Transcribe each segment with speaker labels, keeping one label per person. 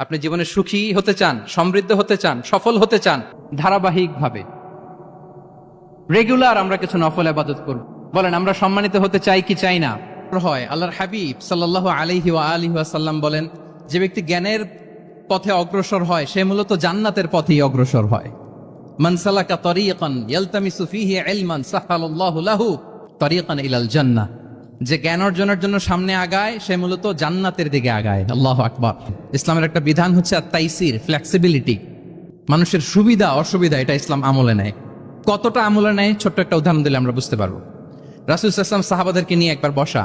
Speaker 1: আপনি জীবনে সুখী হতে চান, সমৃদ্ধ হতে চান, সফল হতে চান, ধারাবাহিকভাবে রেগুলার আমরা কিছু নফল ইবাদত করব। বলেন আমরা সম্মানিত হতে চাই কি চাই না? হয় আল্লাহর হাবিব সাল্লাল্লাহু আলাইহি ওয়া আলিহি ওয়াসাল্লাম বলেন, যে ব্যক্তি জ্ঞানের পথে অগ্রসর হয় সে মূলত জান্নাতের পথেই অগ্রসর হয়। মান সালাকা তরিকান ইয়ালতামিসু ফীহি ইলমান সাহালাল্লাহু লাহু তরিকান ইলাল জান্নাহ। যে জ্ঞান অর্জনের জন্য সামনে আগায় সে মূলত জান্নাতের দিকে আগায়। আল্লাহু আকবার। ইসলামের একটা বিধান হচ্ছে আত-তাইসির, ফ্লেক্সিবিলিটি। মানুষের সুবিধা অসুবিধা এটা ইসলাম আমলে নেয়। কতটা আমলে নেয় ছোট্ট একটা উদাহরণ দিলে আমরা বুঝতে পারবো। রাসূল সাল্লাল্লাহু আলাইহি ওয়াসাল্লাম সাহাবাদেরকে নিয়ে একবার বসা,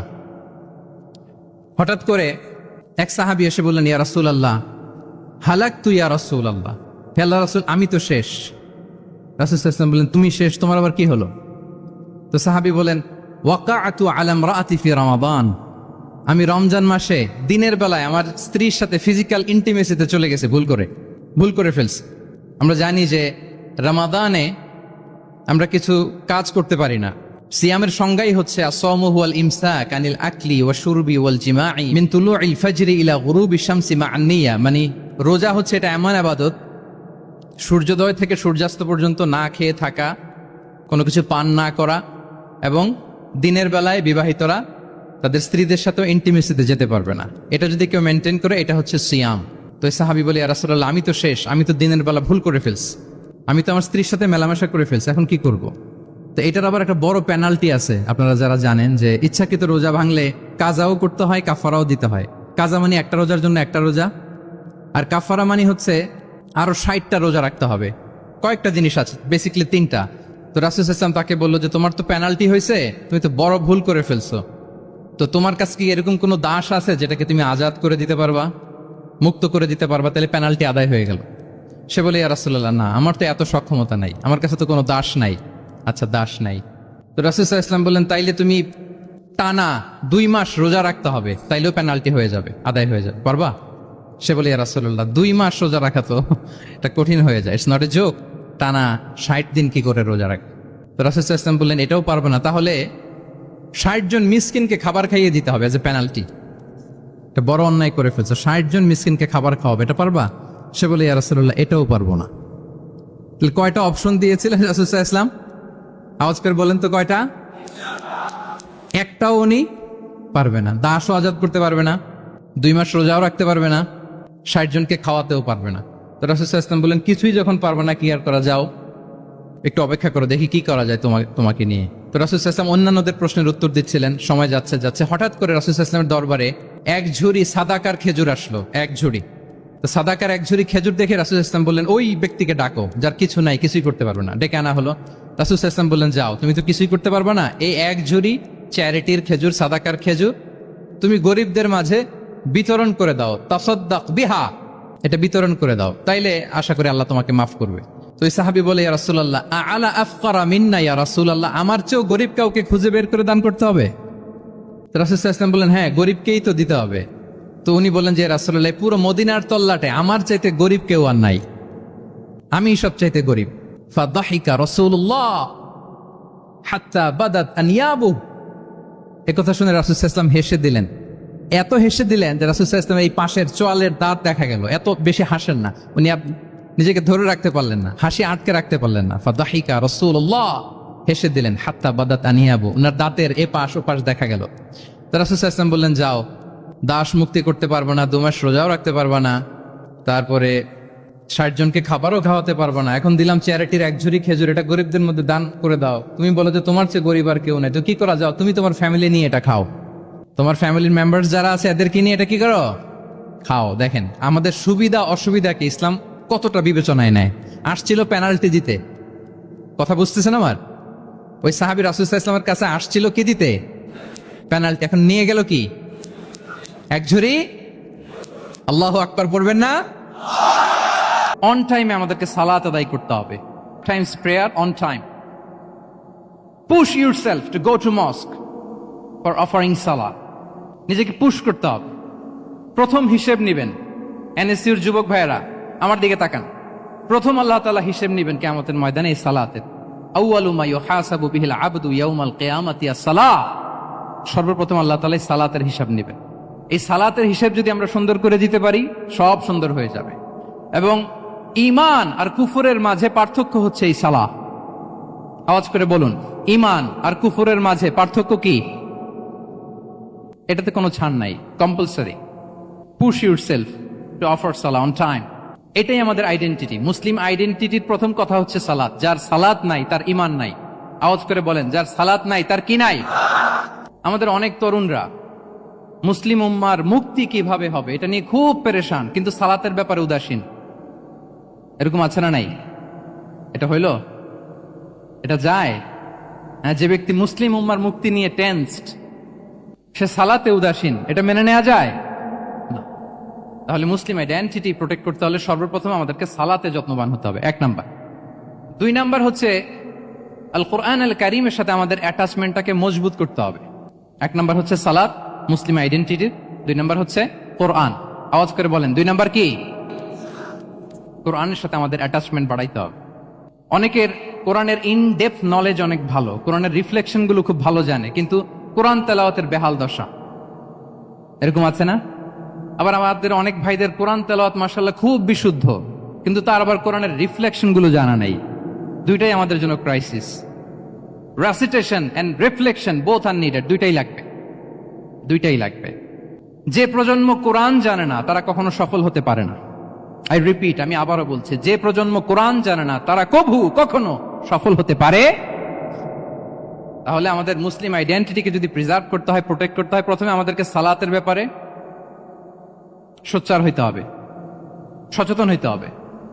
Speaker 1: হঠাৎ করে এক সাহাবী এসে বললেন, ইয়া রাসূলুল্লাহ হালাকতু ইয়া রাসূলুল্লাহ, হে আল্লাহর রাসূল আমি তো শেষ। রাসূল সাল্লাল্লাহু আলাইহি ওয়াসাল্লাম বললেন, তুমি শেষ, তোমার আবার কি হলো? তো সাহাবী বলেন, ওয়াকাআতু আলা ইমরাআতি ফি রমাদান, আমি রমজান মাসে দিনের বেলায় আমার স্ত্রীর সাথে ফিজিক্যাল ইন্টিমেসিতে চলে গেছে, ভুল করে ফেলছি। আমরা জানি যে রমাদানে আমরা কিছু কাজ করতে পারি না। সিয়ামের সংজ্ঞাই হচ্ছে আসসাওমু হুয়াল ইমসাক আনিল আকলি ওয়া শুরবি ওয়াল জিমাই মিন তুলুইল ফাজরি ইলা গুরুবি শামসি মা'আন নিয়া। মানে রোজা হচ্ছে এটা এমন ইবাদত, সূর্যোদয় থেকে সূর্যাস্ত পর্যন্ত না খেয়ে থাকা, কোনো কিছু পান না করা, এবং দিনের বেলায় বিবাহিতরা তাদের স্ত্রীদের সাথেও ইন্টিমেসিতে যেতে পারবে না। এটা যদি কেউ মেনটেন করে এটা হচ্ছে সিয়াম। তো সাহাবী বলে, ইয়া রাসূলুল্লাহ আমি তো শেষ, আমি তো দিনের বেলা ভুল করে ফেলছি, আমি তো আমার স্ত্রীর সাথে মেলামেশা করে ফেলছি, এখন কি করব? তো এটার আবার একটা বড় পেনাল্টি আছে। আপনারা যারা জানেন যে ইচ্ছাকৃত রোজা ভাঙলে কাজাও করতে হয়, কাফারাও দিতে হয়। কাজা মানে একটা রোজার জন্য একটা রোজা, আর কাফারা মানে হচ্ছে আরো 60টা রোজা রাখতে হবে। কয়েকটা জিনিস আছে, বেসিক্যালি 3টা। তো রাসূল সাল্লাল্লাহু আলাইহি ওয়াসাল্লাম তাকে বললো যে তোমার তো পেনাল্টি হয়েছে, তুমি তো বড় ভুল করে ফেলছো, তো তোমার কাছে কি এরকম কোনো দাস আছে যেটাকে তুমি আজাদ করে দিতে পারবা, মুক্ত করে দিতে পারবা, তাহলে পেনাল্টি আদায় হয়ে গেল। সে বলে, ইয়া রাসূলুল্লাহ না, আমার তো এত সক্ষমতা নাই, আমার কাছে তো কোনো দাস নাই। আচ্ছা দাস নাই, তো রাসূল সাল্লাল্লাহু আলাইহি ওয়াসাল্লাম বললেন তাইলে তুমি টানা 2 মাস রোজা রাখতে হবে, তাইলেও পেনাল্টি হয়ে যাবে, আদায় হয়ে যাবে, পারবা? সে বলে, ইয়া রাসূলুল্লাহ 2 মাস রোজা রাখা তো এটা কঠিন হয়ে যায়, ইটস নট এ জোক, টানা 60 দিন কি করে রোজা রাখ? তো রাসূল সাল্লাল্লাহু আলাইহি ওয়াসাল্লাম বললেন এটাও পারবে না, তাহলে 60 জন মিসকিনকে খাবার খাইয়ে দিতে হবে এজ এ পেনাল্টি। এটা বড় অন্যায় করে ফেলছো, 60 জন মিসকিনকে খাবার খাওয়াবে, এটা পারবা? সে বলে, ইয়া রাসূলুল্লাহ এটাও পারবো না। তাহলে কয়টা অপশন দিয়েছিলেন রাসূল সাল্লাল্লাহু আলাইহি ওয়াসাল্লাম? আওয়াজ করে বলেন তো কয়টা? একটাও উনি পারবে না। দাসও আজাদ করতে পারবে না, 2 মাস রোজাও রাখতে পারবে না, 60 জনকে খাওয়াতেও পারবে না। তো রাসূল সাল্লাল্লাহু আলাইহি ওয়াসাল্লাম বললেন কিছুই যখন পারবে না, কি আর করা, যাও একটু অপেক্ষা করো, দেখি কি করা যায় তোমাকে নিয়ে। তো রাসূল সাল্লাল্লাহু আলাইহি ওয়াসাল্লাম অন্যান্যদের প্রশ্নের উত্তর দিচ্ছিলেন, সময় যাচ্ছে হঠাৎ করে রাসূল সাল্লাল্লাহু আলাইহি ওয়াসাল্লামের দরবারে এক ঝুড়ি সাদাকার খেজুর আসলো, এক ঝুড়ি। তো সাদাকার এক ঝুড়ি খেজুর দেখে রাসূল সাল্লাল্লাহু আলাইহি ওয়াসাল্লাম বললেন ওই ব্যক্তিকে ডাকো যার কিছু নাই, কিছুই করতে পারবে না। ডেকে আনা হলো। রাসূল সাল্লাল্লাহু আলাইহি ওয়াসাল্লাম বললেন যাও, তুমি তো কিছুই করতে পারবে না, এই এক ঝুড়ি চ্যারিটির খেজুর, সাদাকার খেজুর তুমি গরিবদের মাঝে বিতরণ করে দাও, তাসাদ্দাক বিহা, এটা বিতরণ করে দাও, তাইলে আশা করি আল্লাহ তোমাকে মাফ করবে। তো এই সাহাবী বলে, ইয়া রাসূলুল্লাহ আলা আফকারা মিন্না ইয়া রাসূলুল্লাহ, আমার চেয়েও গরিব কাউকে খুঁজে বের করে দান করতে হবে? তো রাসূল সাল্লাল্লাহু আলাইহি ওয়াসাল্লাম বললেন হ্যাঁ, গরিবকেই তো দিতে হবে। তো উনি বললেন যে রাসূলুল্লাহ পুরো মদিনার তল্লাটে আমার চাইতে গরিব কেউ আর নাই, আমি সবচাইতে গরিব। ফাদাহিকা রাসূলুল্লাহ হাত্তা বাদাত আনিয়াবু, একথা শুনে রাসূল সাল্লাল্লাহু আলাইহি ওয়াসাল্লাম হেসে দিলেন। এত হেসে দিলেন যে রাসূল সাল্লাল্লাহু আলাইহি ওয়াসাল্লাম এই পাশের চোয়ালের দাঁত দেখা গেল। এত বেশি হাসেন না উনি, নিজেকে ধরে রাখতে পারলেন না, হাসি আটকে রাখতে পারলেন না। ফাদাহিকা রাসূলুল্লাহ, হেসে দিলেন। হাত্তা বাদাত আনিয়াবু, ওনার দাঁতের এ পাশ ও পাশ দেখা গেল। তো রাসূল সাল্লাল্লাহু আলাইহি ওয়াসাল্লাম বললেন যাও, দাস মুক্তি করতে পারবে না, 2 মাস রোজাও রাখতে পারবে না, তারপরে 60 জনকে খাবারও খাওয়াতে পারবে না, এখন দিলাম চ্যারিটির এক ঝুড়ি খেজুর, এটা গরিবদের মধ্যে দান করে দাও। তুমি বলো যে তোমার চেয়ে গরিব আর কেউ নাই, তো কি করা, যাও তুমি তোমার ফ্যামিলি নিয়ে এটা খাও, তোমার ফ্যামিলির মেম্বার্স যারা আছে এদেরকে নিয়ে এটা কি করো, খাও। দেখেন আমাদের সুবিধা অসুবিধাকে ইসলাম কতটা বিবেচনায় নেয়। আসছিল পেনাল্টি দিতে, কথা বুঝতেছেন আমার? ওই সাহাবী রাসূল সাল্লাল্লাহু আলাইহি ওয়াসাল্লামের কাছে আসছিল কি দিতে? পেনাল্টি। এখন নিয়ে গেল কি? এক ঝুড়ি। আল্লাহু আকবার পড়বেন না? অন টাইমে আমাদেরকে সালাত আদায় করতে হবে, times prayer on time. Push yourself to go to mosque for offering salah, নিজেকে পুশ করতে হবে। প্রথম হিসেব নিবেন, এনএসইউর যুবক ভাইয়েরা আমার দিকে তাকান, প্রথম আল্লাহ তাআলা হিসেব নিবেন কিয়ামতের ময়দানে এই সালাতের। আউয়ালু মা ইউহাসাবু বিহিল আবদু ইয়াউমাল কিয়ামাতি আস-সালাহ, সর্বপ্রথম আল্লাহ তাআলা এই সালাতের হিসাব নেবেন। এই সালাতের হিসেব যদি আমরা সুন্দর করে দিতে পারি, সব সুন্দর হয়ে যাবে। এবং ঈমান আর কুফরের মাঝে পার্থক্য হচ্ছে এই সালাহ। আওয়াজ করে বলুন, ঈমান আর কুফরের মাঝে পার্থক্য কি? এটাতে কোনো ছাড় নাই, compulsory. Push yourself to offer Salah on time. এটাই আমাদের আইডেন্টিটি। মুসলিম আইডেন্টিটির প্রথম কথা হচ্ছে সালাত। যার সালাত নাই তার ঈমান নাই। আওয়াজ করে বলেন, যার সালাত নাই তার কি নাই? আমাদের অনেক তরুণরা মুসলিম উম্মার মুক্তি কিভাবে হবে এটা নিয়ে খুব পেরেশান, কিন্তু সালাতের ব্যাপারে উদাসীন। এরকম আছে না নাই? এটা হইল? এটা যায়? হ্যাঁ, যে ব্যক্তি মুসলিম উম্মার মুক্তি নিয়ে টেন্সড, সে সালাতে উদাসীন, এটা মেনে নেওয়া যায় না। তাহলে মুসলিম আইডেন্টিটি প্রোটেক্ট করতে হলে সর্বপ্রথম আমাদেরকে সালাতে যত্নবান হতে হবে, 1 নাম্বার। 2 নাম্বার হচ্ছে আল কোরআন আল কারীমের সাথে আমাদের অ্যাটাচমেন্টটাকে মজবুত করতে হবে। 1 নাম্বার হচ্ছে সালাত, মুসলিম আইডেন্টিটির। 2 নাম্বার হচ্ছে কোরআন। আওয়াজ করে বলেন, 2 নাম্বার কি? কোরআনের সাথে আমাদের অ্যাটাচমেন্ট বাড়াইতে হবে। অনেকের কোরআনের ইন ডেপথ নলেজ অনেক ভালো, কোরআনের রিফ্লেকশন গুলো খুব ভালো জানে, কিন্তু কোরআন তেলাওয়াতের বেহাল দশা। এরকম আছে না? আবার আমাদের অনেক ভাইদের কোরআন তেলাওয়াত মাশাআল্লাহ খুব বিশুদ্ধ, কিন্তু তার আবার কোরআনের রিফ্লেকশন গুলো জানা নাই। দুইটাই আমাদের জন্য crisis. Recitation and reflection both are needed. দুইটাই লাগবে। যে প্রজন্ম কোরআন জানে না তারা কখনো সফল হতে পারে না। আই রিপিট, আমি আবারও বলছি, যে প্রজন্ম কোরআন জানে না তারা কখনো সফল হতে পারে। তাহলে আমাদের মুসলিম আইডেন্টিটিকে যদি প্রিজার্ভ করতে হয়, প্রোটেক্ট করতে হয়, প্রথমে আমাদেরকে সালাতের ব্যাপারে সোচ্চার হইতে হবে, সচেতন হইতে হবে।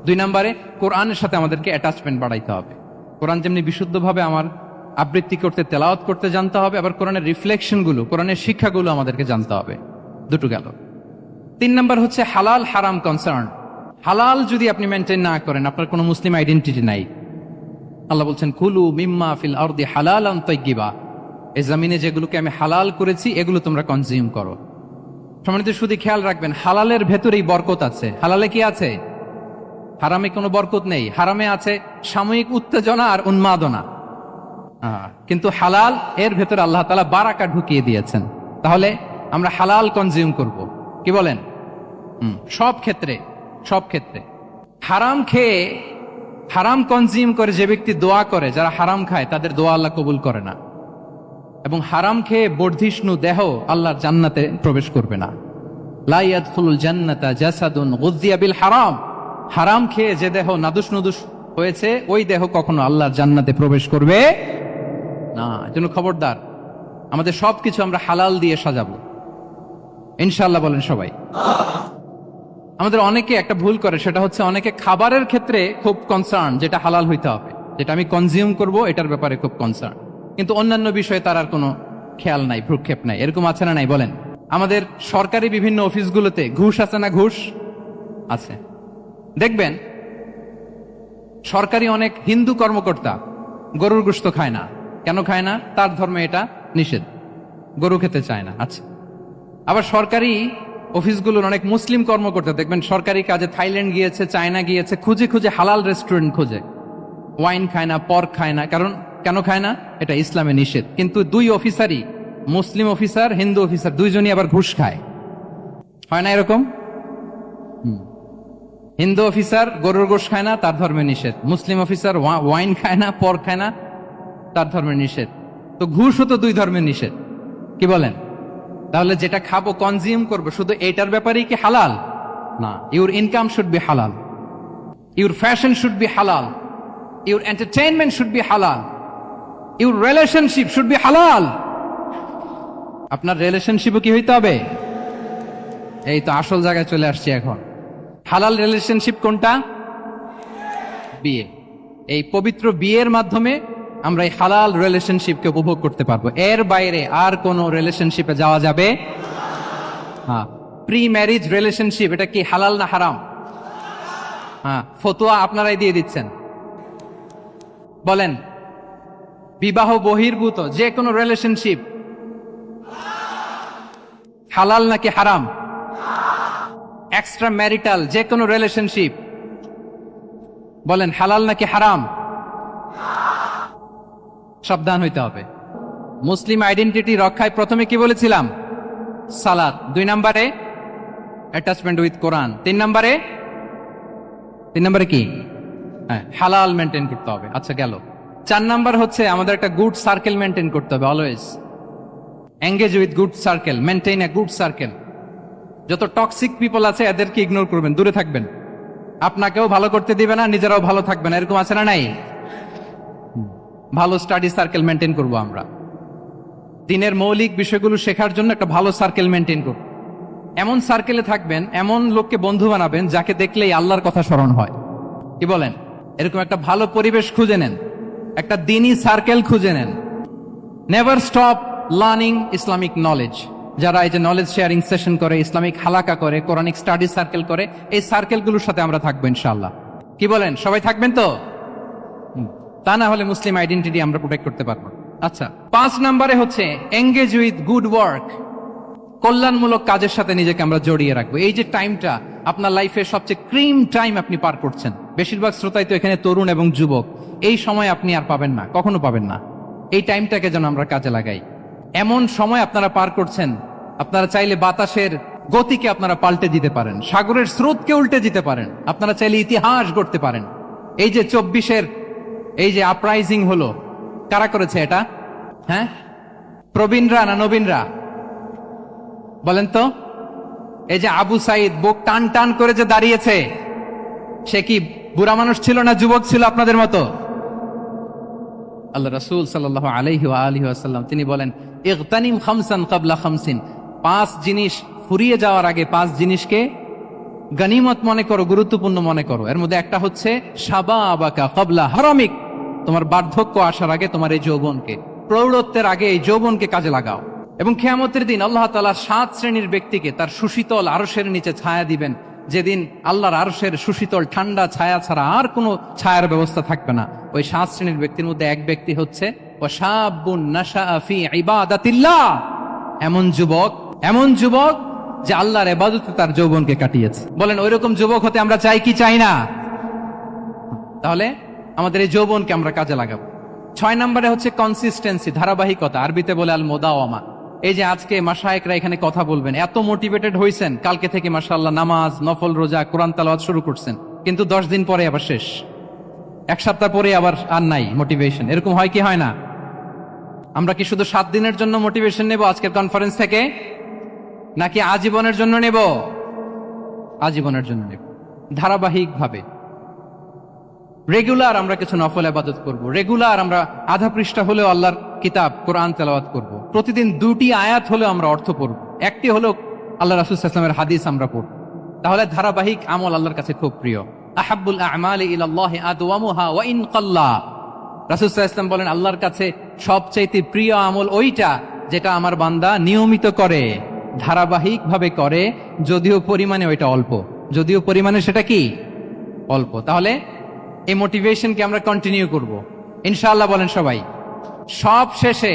Speaker 1: 2 নম্বরে কোরআনের সাথে আমাদেরকে অ্যাটাচমেন্ট বাড়াইতে হবে। কোরআন যেমনি বিশুদ্ধভাবে আমার আবৃত্তি করতে, তেলাওয়াত করতে জানতে হবে, আবার কোরআনের রিফ্লেকশন গুলো, কোরআনের শিক্ষাগুলো আমাদেরকে জানতে হবে। দুটো গেল। 3 নম্বর হচ্ছে হালাল হারাম কনসার্ন। হালাল যদি আপনি মেনটেন না করেন, আপনার কোনো মুসলিম আইডেন্টিটি নাই। আল্লাহ বলছেন, কুলু মিম্মা ফিল আরদি হালালান তাইয়্যিবা। এই জমিনে যেগুলোকে আমি হালাল করেছি এগুলো তোমরা কনজিউম করো। সম্মানিত শুধু খেয়াল রাখবেন, হালালের ভেতরেই বরকত আছে। হালালে কি আছে? হারামে কোনো বরকত নেই। হারামে আছে সাময়িক উত্তেজনা আর উন্মাদনা, কিন্তু হালাল এর ভেতরে আল্লাহ তাআলা বারাকা ঢুকিয়ে দিয়েছেন। তাহলে আমরা হালাল কনজিউম করব, কি বলেন? সব ক্ষেত্রে। হারাম খেয়ে, হারাম কনজিউম করে যে ব্যক্তি দোয়া করে, যারা হারাম খায় তাদের দোয়া আল্লাহ কবুল করে না। এবং হারাম খেয়ে বর্ধিষ্ণু দেহ আল্লাহর জান্নাতে প্রবেশ করবে না। লা ইয়াদখুলুল জান্নাতা জাসাদুন গুযিয়া বিল হারাম। হারাম খেয়ে যে দেহ নাদুস নুদুস হয়েছে, ওই দেহ কখনো আল্লাহর জান্নাতে প্রবেশ করবে না। এজন্য খবরদার, আমাদের সবকিছু আমরা হালাল দিয়ে সাজাবো ইনশাআল্লাহ। বলেন সবাই। আমাদের অনেকে একটা ভুল করে, সেটা হচ্ছে অনেকে খাবারের ক্ষেত্রে খুব কনসার্ন, যেটা হালাল হইতে হবে, যেটা আমি কনজিউম করব এটার ব্যাপারে খুব কনসার্ন, কিন্তু অন্যান্য বিষয়ে তার আর কোনো খেয়াল নাই, ভ্রুক্ষেপ নাই। এরকম আছে না নাই? বলেন। আমাদের সরকারি বিভিন্ন অফিসগুলোতে ঘুষ আছে না? ঘুষ আছে। দেখবেন সরকারি অনেক হিন্দু কর্মকর্তা গরুর গোশত খায় না। কেন খায় না? তার ধর্মে এটা নিষেধ, গরু খেতে চায় না। আচ্ছা, আবার সরকারি অফিসগুলোর অনেক মুসলিম কর্মকর্তা দেখবেন সরকারি কাজে থাইল্যান্ড গিয়েছে, চায়না গিয়েছে, খুঁজে খুঁজে হালাল রেস্টুরেন্ট খোঁজে। ওয়াইন খায় না, পর্ক খায় না। কারণ কেন খায় না? এটা ইসলামে নিষেধ। কিন্তু 2 অফিসারই, মুসলিম অফিসার, হিন্দু অফিসার, 2জনই আবার ঘুষ খায়। হয় না এরকম? হিন্দু অফিসার গরুর গোশ খায় না, তার ধর্মে নিষেধ। মুসলিম অফিসার ওয়াইন খায় না, পর্ক খায় না, তার ধর্মের নিষেধ। তো ঘুষও তো 2 ধর্মের নিষেধ, কি বলেন? তাহলে যেটা খাবো, কনজিউম করবো, শুধু এটার ব্যাপারেই কি হালাল? না। ইউর ইনকাম শুড বি হালাল, ইউর ফ্যাশন শুড বি হালাল, ইউর এন্টারটেইনমেন্ট শুড বি হালাল, ইউর রিলেশনশিপ শুড বি হালাল। আপনার রিলেশনশিপও কি হইতে হবে? এই তো আসল জায়গায় চলে আসছি এখন। হালাল রিলেশনশিপ কোনটা? বিয়ে। এই পবিত্র বিয়ের মাধ্যমে আমরা এই হালাল রিলেশনশিপকে উপভোগ করতে পারবো। এর বাইরে আর কোনো রিলেশনশিপে যাওয়া যাবে? হ্যাঁ। প্রি ম্যারিজ রিলেশনশিপ, এটা কি হালাল না হারাম? হ্যাঁ, ফতোয়া আপনারাই দিয়ে দিচ্ছেন। বলেন, বিবাহ বহির্ভূত যে কোনো রিলেশনশিপ হালাল নাকি হারাম? এক্সট্রা ম্যারিটাল যে কোনো রিলেশনশিপ বলেন, হালাল নাকি হারাম? সাবধান হইতে হবে। মুসলিম আইডেন্টিটি রক্ষায় প্রথমে কি বলেছিলাম? সালাত, 2 নম্বরে অ্যাটাচমেন্ট উইথ কোরআন, 3 নম্বরে কি? হ্যাঁ, হালাল মেনটেন করতে হবে। আচ্ছা গেল। 4 নাম্বার হচ্ছে আমাদের একটা গুড সার্কেল মেনটেন করতে হবে। Always engage with good circle, maintain a good circle. যত টক্সিক পিপল আছে এদেরকে ইগনোর করবেন, দূরে থাকবেন। আপনাকেও ভালো করতে দিবে না, নিজেরাও ভালো থাকবে না, এরকম আছে না নাই? ভালো স্টাডি সার্কেল মেনটেন করব আমরা। দিনের মৌলিক বিষয়গুলো শেখার জন্য একটা ভালো সার্কেল মেনটেন করব। এমন সার্কেলে থাকবেন, এমন লোককে বন্ধু বানাবেন যাকে দেখলেই আল্লাহর কথা স্মরণ হয়। কি বলেন? এরকম একটা ভালো পরিবেশ খুঁজে নেন, একটা দ্বীনি সার্কেল খুঁজে নেন। Never stop learning Islamic knowledge. যারা এই যে নলেজ শেয়ারিং সেশন করে, ইসলামিক হালাকা করে, কোরআনিক স্টাডি সার্কেল করে, এই সার্কেলগুলোর সাথে আমরা থাকবো ইনশাআল্লাহ। কি বলেন? সবাই থাকবেন তো? তা না হলে মুসলিম আইডেন্টিটি আমরা প্রোটেক্ট করতে পারবো। আচ্ছা, 5 নম্বরে হচ্ছে এঙ্গেজ উইথ গুড ওয়ার্ক। কল্যাণমূলক কাজের সাথে নিজেকে আমরা জড়িয়ে রাখবো। এই যে টাইমটা আপনার লাইফের সবচেয়ে ক্রিম টাইম আপনি পার করছেন, বেশিরভাগ শ্রোতাই তো এখানে তরুণ এবং যুবক, এই সময় আপনি আর পাবেন না, কখনো পাবেন না। এই টাইমটাকে যেন আমরা কাজে লাগাই। এমন সময় আপনারা পার করছেন, আপনারা চাইলে বাতাসের গতিকে আপনারা পাল্টে দিতে পারেন, সাগরের স্রোতকে উল্টে দিতে পারেন, আপনারা চাইলে ইতিহাস গড়তে পারেন। এই যে 24-এর এই যে আপরাইজিং হলো, কারা করেছে এটা? হ্যাঁ, প্রবীণরা না নবীনরা? বলেন তো। এই যে আবু সাইদ বুক টান টান করে যে দাঁড়িয়েছে, সে কি বুড়া মানুষ ছিল না যুবক ছিল আপনাদের মতো? আল্লাহ রাসূল সাল্লাল্লাহু আলাইহি ওয়া আলিহি ওয়াসাল্লাম তিনি বলেন, ইগতানিম খামসান ক্বাবলা খামসিন। 5 জিনিস ফুরিয়ে যাওয়ার আগে 5 জিনিসকে গনিমত মনে করো, গুরুত্বপূর্ণ মনে করো। এর মধ্যে একটা হচ্ছে শাবাবাকা ক্বাবলা হারামিক। তোমার বার্ধক্য আসার আগে তোমার এই যৌবনকে, প্রৌঢ়ত্বের আগে এই যৌবনকে কাজে লাগাও। এবং কিয়ামতের দিন আল্লাহ তাআলা 7 শ্রেণীর ব্যক্তিকে তার সুশীতল আরশের নিচে ছায়া দিবেন, যেদিন আল্লাহর আরশের সুশীতল ঠান্ডা ছায়া ছাড়া আর কোনো ছায়ার ব্যবস্থা থাকবে না। ওই 7 শ্রেণীর ব্যক্তির মধ্যে এক ব্যক্তি হচ্ছে ওয়াশাবুন নাশাআ ফি ইবাদাতিল্লাহ। এমন যুবক যে আল্লাহর ইবাদতে তার যৌবনকে কাটিয়েছে। বলেন, ওইরকম যুবক হতে আমরা চাই কি চাই না? তাহলে আমাদের এই যৌবনকে আমরা কাজে লাগাবো। 6 নম্বরে হচ্ছে কনসিস্টেন্সি, ধারাবাহিকতা। আরবিতে বলে আল মুদাওয়ামা। এই যে আজকে মাশায়েখরা এখানে কথা বলবেন, এত মোটিভেটেড হইছেন, কালকে থেকে মাশাআল্লাহ নামাজ, নফল রোজা, কোরআন তেলাওয়াত শুরু করছেন, কিন্তু 10 দিন পরে আবার শেষ, 1 সপ্তাহ পরে আবার আর নাই মোটিভেশন। এরকম হয় কি হয় না? আমরা কি শুধু 7 দিনের জন্য মোটিভেশন নেব আজকের কনফারেন্স থেকে, নাকি আজীবনের জন্য নেব? আজীবনের জন্য নেব। ধারাবাহিকভাবে রেগুলার আমরা কিছু নফল ইবাদত করব, রেগুলার আমরা আধা পৃষ্ঠা হলেও আল্লাহর কিতাব কোরআন তেলাওয়াত করব, প্রতিদিন 2টি আয়াত হলেও আমরা অর্থ পড়ব, একটি হলেও আল্লাহ রাসূল সাল্লাল্লাহু আলাইহি ওয়াসাল্লামের হাদিস আমরা পড়ব। তাহলে ধারাবাহিক আমল আল্লাহর কাছে খুব প্রিয়। আহাব্বুল আ'মালি ইলাল্লাহি আদওয়ামুহা ওয়া ইন কাল্লা। রাসূল সাল্লাল্লাহু আলাইহি ওয়াসাল্লাম বলেন, আল্লাহর কাছে সবচাইতে প্রিয় আমল ওইটা যেটা আমার বান্দা নিয়মিত করে, ধারাবাহিকভাবে করে, যদিও পরিমাণে ওইটা অল্প, যদিও পরিমাণে সেটা কি অল্প। তাহলে এই মোটিভেশনকে আমরা কন্টিনিউ করব ইনশাআল্লাহ। বলেন সবাই। সব শেষে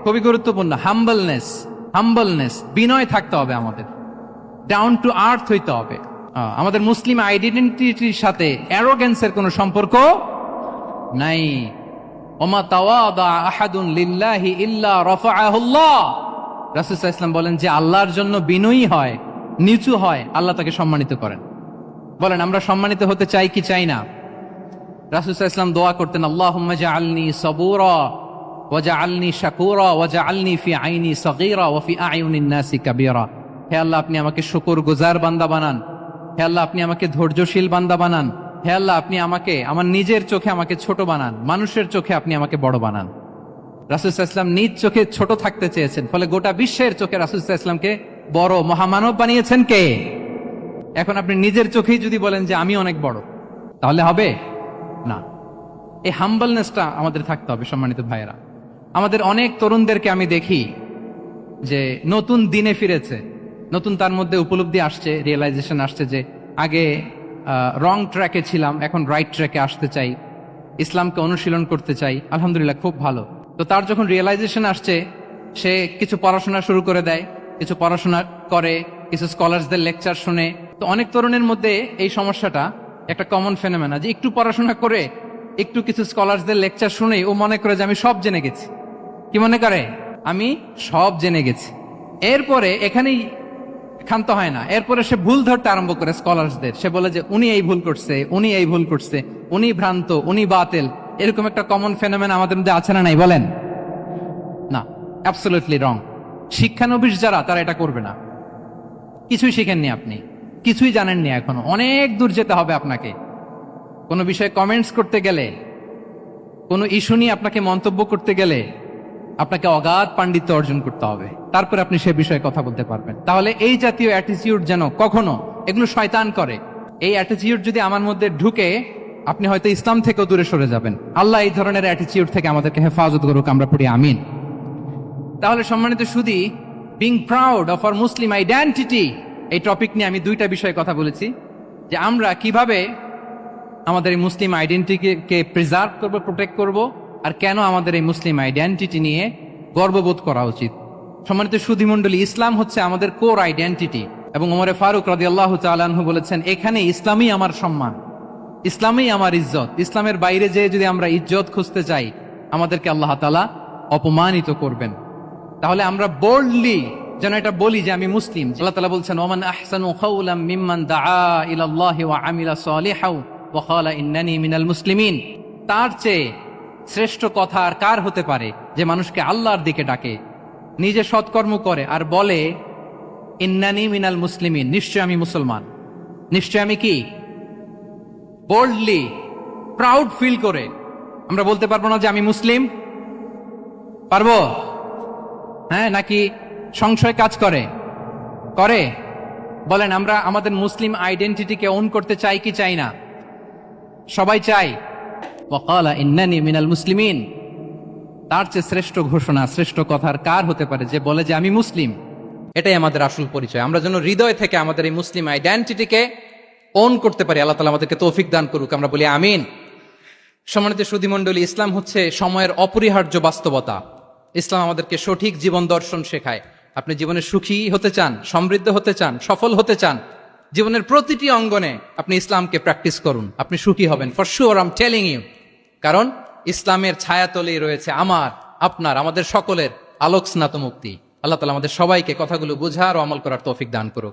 Speaker 1: খুবই গুরুত্বপূর্ণ হাম্বলনেস, বিনয় থাকতে হবে আমাদের, ডাউন টু আর্থ হইতে হবে। আমাদের মুসলিম আইডেন্টিটির সাথে অ্যারোগেন্সের কোনো সম্পর্ক নাই। ওমা তাওয়াদা আহাদুন লিল্লাহি ইল্লা রাফাআহুল্লাহ। রাসূল সাল্লাল্লাহু আলাইহি ওয়াসাল্লাম বলেন, যে আল্লাহর জন্য বিনয়ী হয়, নিচু হয়, আল্লাহ তাকে সম্মানিত করেন। বলেন, আমরা সম্মানিত হতে চাই কি চাই না? রাসূল সাল্লাল্লাহু আলাইহি ওয়াসাল্লাম দোয়া করতেন, আল্লাহুম্মা জাআলনি সাবুরা ওয়া জাআলনি শাকুরা ওয়া জাআলনি ফি আইনি সাগীরা ওয়া ফি আয়ুনিন নাসি কাবীরা। হে আল্লাহ, আপনি আমাকে শুকরগুজার বান্দা বানান। হে আল্লাহ, আপনি আমাকে ধৈর্যশীল বান্দা বানান। হে আল্লাহ, আপনি আমাকে আমার নিজের চোখে আমাকে ছোট বানান, মানুষের চোখে আপনি আমাকে বড় বানান। রাসূল সাল্লাল্লাহু আলাইহি ওয়াসাল্লাম নিজ চোখে ছোট থাকতে চেয়েছেন, ফলে গোটা বিশ্বের চোখে রাসূল সাল্লাল্লাহু আলাইহি ওয়াসাল্লামকে বড় মহামানব বানিয়েছেন কে? এখন আপনি নিজের চোখেই যদি বলেন যে আমি অনেক বড়, তাহলে হবে না। এই হাম্বলনেসটা আমাদের থাকতে হবে। সম্মানিত ভাইয়েরা, আমাদের অনেক তরুণদেরকে আমি দেখি যে নতুন দিনে ফিরেছে, নতুন তার মধ্যে উপলব্ধি আসছে, রিয়েলাইজেশন আসছে যে আগে রং ট্র্যাকে ছিলাম, এখন রাইট ট্র্যাকে আসতে চাই, ইসলামকে অনুশীলন করতে চাই। আলহামদুলিল্লাহ, খুব ভালো। তো তার যখন রিয়েলাইজেশন আসছে, সে কিছু পড়াশোনা শুরু করে দেয়, কিছু পড়াশোনা করে, কিছু স্কলারসদের লেকচার শুনে। তো অনেক তরুণের মধ্যে এই সমস্যাটা একটা কমন ফেনোমেনা, যে একটু পড়াশোনা করে, একটু কিছু স্কলারসদের লেকচার শুনেই ও মনে করে যে আমি সব জেনে গেছি। কি মনে করে? আমি সব জেনে গেছি। এরপরে এখানেই ক্ষান্ত হয় না, এরপরে সে ভুল ধরতে আরম্ভ করে স্কলারসদের। সে বলে যে উনি এই ভুল করছে, উনি এই ভুল করছে, উনি ভ্রান্ত, উনি বাতিল। এরকম একটা কমন ফেনোমেন আমাদের মধ্যে আছে না নাই বলেন? না, অ্যাবসলিউটলি রং। শিক্ষানবিশ যারা, তারা এটা করবে না। কিছুই শিখেননি আপনি, কিছুই জানেননি এখনো, অনেক দূর যেতে হবে আপনাকে। কোনো বিষয়ে কমেন্টস করতে গেলে, কোনো ইস্যু নিয়ে আপনাকে মন্তব্য করতে গেলে আপনাকে অগাধ পাণ্ডিত্য অর্জন করতে হবে, তারপরে আপনি সে বিষয়ে কথা বলতে পারবেন। তাহলে এই জাতীয় অ্যাটিটিউড যেন কখনো, এগুলো শয়তান করে, এই অ্যাটিটিউড যদি আমার মধ্যে ঢুকে, আপনি হয়তো ইসলাম থেকেও দূরে সরে যাবেন। আল্লাহ এই ধরনের অ্যাটিটিউড থেকে আমাদেরকে হেফাজত করুক, আমরা পড়ি আমিন। তাহলে সম্মানিত সুধী, being proud of our Muslim identity, এই টপিক নিয়ে আমি দুইটা বিষয়ে কথা বলেছি, যে আমরা কিভাবে আমাদের এই মুসলিম আইডেন্টিটিকে প্রিজার্ভ করবো, প্রোটেক্ট করব, আর কেন আমাদের এই মুসলিম আইডেন্টিটি নিয়ে গর্ববোধ করা উচিত। সম্মানিত সুধী মণ্ডলী, ইসলাম হচ্ছে আমাদের কোর আইডেন্টিটি, এবং ওমরে ফারুক রাদিয়াল্লাহু তাআলা আনহু বলেছেন, এখানে ইসলামই আমার সম্মান, ইসলামই আমার ইজ্জত। ইসলামের বাইরে যেয়ে যদি আমরা ইজ্জত খুঁজতে চাই, আমাদেরকে আল্লাহ তাআলা অপমানিত করবেন। তাহলে আমরা বোল্ডলি যেন এটা বলি যে আমি মুসলিম। আল্লাহ তাআলা বলছেন, ওমান আহসানু কাওলাম মিম্মান দাআ ইলাল্লাহি ওয়া আমিলা সালিহাও ওয়া ক্বালা ইন্নানি মিনাল মুসলিমিন। তার চেয়ে শ্রেষ্ঠ কথা আর কার হতে পারে যে মানুষকে আল্লাহর দিকে ডাকে, নিজে সৎকর্ম করে আর বলে ইন্নানি মিনাল মুসলিমিন, নিশ্চয় আমি মুসলমান। নিশ্চয় আমি কি? বোল্ডলি, প্রাউড ফিল করে আমরা বলতে পারবো না যে আমি মুসলিম? পারবো? হ্যাঁ, নাকি সংশয় কাজ করে? করে? বলেন, আমরা আমাদের মুসলিম আইডেন্টিটিকে ওন করতে চাই কি চাই না? সবাই চাই। ওয়াকালা ইন্নানি মিনাল মুসলিমিন, তার চেয়ে শ্রেষ্ঠ ঘোষণা, শ্রেষ্ঠ কথার কার হতে পারে যে বলে যে আমি মুসলিম। এটাই আমাদের আসল পরিচয়। আমরা যেন হৃদয় থেকে আমাদের এই মুসলিম আইডেন্টিটিকে ওন করতে পারি। আল্লাহ তাআলা আমাদেরকে তৌফিক দান করুক, আমরা বলি আমিন। সম্মানিত সুধী মণ্ডলী, ইসলাম হচ্ছে সময়ের অপরিহার্য বাস্তবতা। ইসলাম আমাদেরকে সঠিক জীবন দর্শন শেখায়। আপনি জীবনে সুখী হতে চান, সমৃদ্ধ হতে চান, সফল হতে চান, জীবনের প্রতিটি অঙ্গনে আপনি ইসলামকে প্র্যাকটিস করুন, আপনি সুখী হবেন, for sure, I am telling you. কারণ ইসলামের ছায়াতলেই রয়েছে আমার, আপনার, আমাদের সকলের আলোক স্নাত মুক্তি। আল্লাহ তাআলা আমাদের সবাইকে কথাগুলো বোঝার ও আমল করার তৌফিক দান করুক।